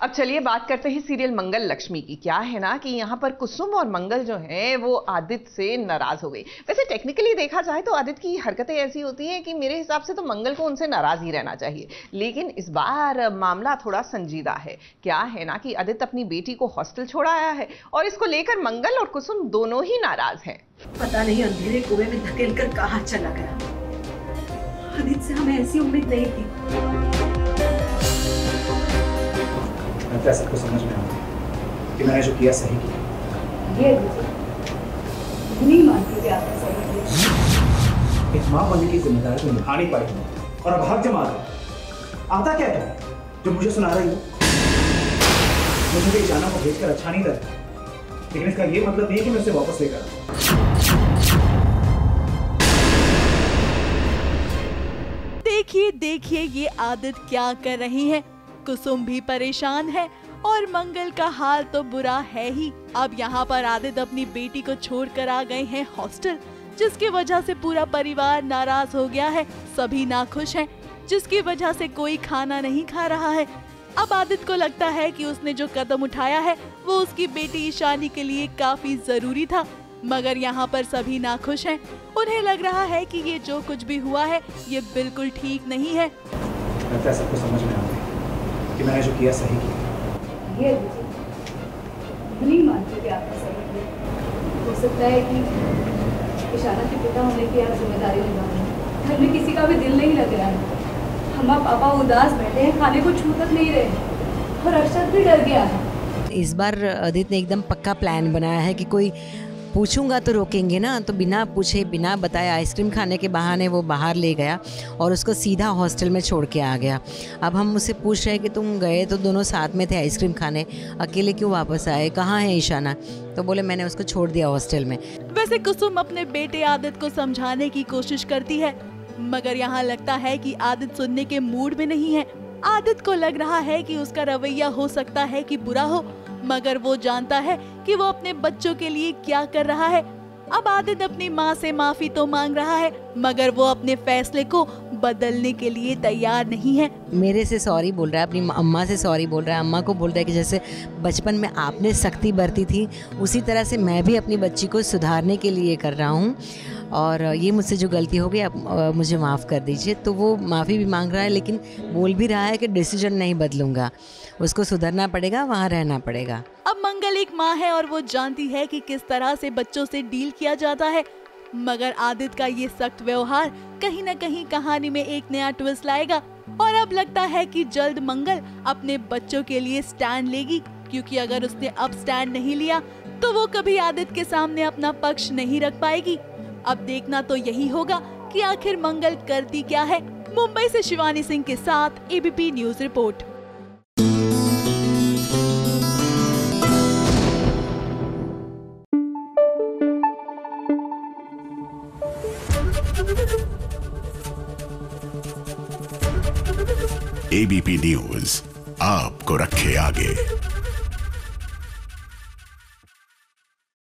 अब चलिए बात करते हैं सीरियल मंगल लक्ष्मी की। क्या है ना कि यहाँ पर कुसुम और मंगल जो है वो आदित्य से नाराज हो गई। वैसे टेक्निकली देखा जाए तो आदित्य की हरकतें ऐसी होती हैं कि मेरे हिसाब से तो मंगल को उनसे नाराज ही रहना चाहिए, लेकिन इस बार मामला थोड़ा संजीदा है। क्या है ना कि आदित्य अपनी बेटी को हॉस्टल छोड़ आया है और इसको लेकर मंगल और कुसुम दोनों ही नाराज हैं। पता नहीं अंधेरे कुएं में धकेल कर कहाँ चला गया। आदित्य से हमें ऐसी उम्मीद नहीं थी। लगता है सबको समझ में आ गया कि मैंने जो किया सही किया। ये नहीं मानती कि आपने सही किया। एक माँ बनने की जिम्मेदारी तो निभा नहीं पाई और अब हक जमा रहा। आता क्या है जो मुझे सुना रही हो? मुझे भी जाना को भेजकर अच्छा नहीं लगा, लेकिन इसका ये मतलब नहीं है कि मैं उसे वापस लेकर आऊं। देखिए ये आदित्य क्या कर रही है। कुसुम भी परेशान है और मंगल का हाल तो बुरा है ही। अब यहाँ पर आदित्य अपनी बेटी को छोड़कर आ गए हैं हॉस्टल, जिसकी वजह से पूरा परिवार नाराज हो गया है। सभी नाखुश हैं, जिसकी वजह से कोई खाना नहीं खा रहा है। अब आदित्य को लगता है कि उसने जो कदम उठाया है वो उसकी बेटी ईशानी के लिए काफी जरूरी था, मगर यहाँ पर सभी नाखुश हैं। उन्हें लग रहा है कि ये जो कुछ भी हुआ है ये बिल्कुल ठीक नहीं है। लगता है सबको समझ में आ गया कि मैंने जो किया सही किया। ये नहीं मानती कि आपने सही किया। हो सकता है कि ईशाना के पिता होने की आप जिम्मेदारी निभा रहे हैं। घर में किसी का भी दिल नहीं लग रहा है। हमारा पापा उदास बैठे हैं, खाने को छू तक नहीं रहे और अक्षत भी डर गया है। इस बार आदित्य ने एकदम पक्का प्लान बनाया है कि कोई पूछूंगा तो रोकेंगे ना, तो बिना पूछे बिना बताए आइसक्रीम खाने के बहाने वो बाहर ले गया और उसको सीधा हॉस्टल में छोड़ के आ गया। अब हम उससे पूछ रहे हैं कि तुम गए तो दोनों साथ में थे आइसक्रीम खाने, अकेले क्यों वापस आए, कहाँ है ईशाना? तो बोले मैंने उसको छोड़ दिया हॉस्टल में। वैसे कुसुम अपने बेटे आदित्य को समझाने की कोशिश करती है, मगर यहाँ लगता है कि आदित्य सुनने के मूड में नहीं है। आदित्य को लग रहा है कि उसका रवैया हो सकता है कि बुरा हो, मगर वो जानता है कि वो अपने बच्चों के लिए क्या कर रहा है। अब आदित्य अपनी माँ से माफी तो मांग रहा है, मगर वो अपने फैसले को बदलने के लिए तैयार नहीं है। मेरे से सॉरी बोल रहा है, अपनी अम्मा से सॉरी बोल रहा है। अम्मा को बोल रहा है कि जैसे बचपन में आपने सख्ती बरती थी उसी तरह से मैं भी अपनी बच्ची को सुधारने के लिए कर रहा हूँ और ये मुझसे जो गलती हो गई आप मुझे माफ़ कर दीजिए। तो वो माफ़ी भी मांग रहा है, लेकिन बोल भी रहा है कि डिसीजन नहीं बदलूंगा, उसको सुधरना पड़ेगा, वहाँ रहना पड़ेगा। अब मंगल एक माँ है और वो जानती है कि किस तरह से बच्चों से डील किया जाता है, मगर आदित्य का ये सख्त व्यवहार कहीं न कहीं कहानी में एक नया ट्विस्ट लाएगा और अब लगता है कि जल्द मंगल अपने बच्चों के लिए स्टैंड लेगी, क्योंकि अगर उसने अब स्टैंड नहीं लिया तो वो कभी आदित्य के सामने अपना पक्ष नहीं रख पाएगी। अब देखना तो यही होगा कि आखिर मंगल करती क्या है। मुंबई से शिवानी सिंह के साथ ABP news report. ABP news आपको रखे आगे।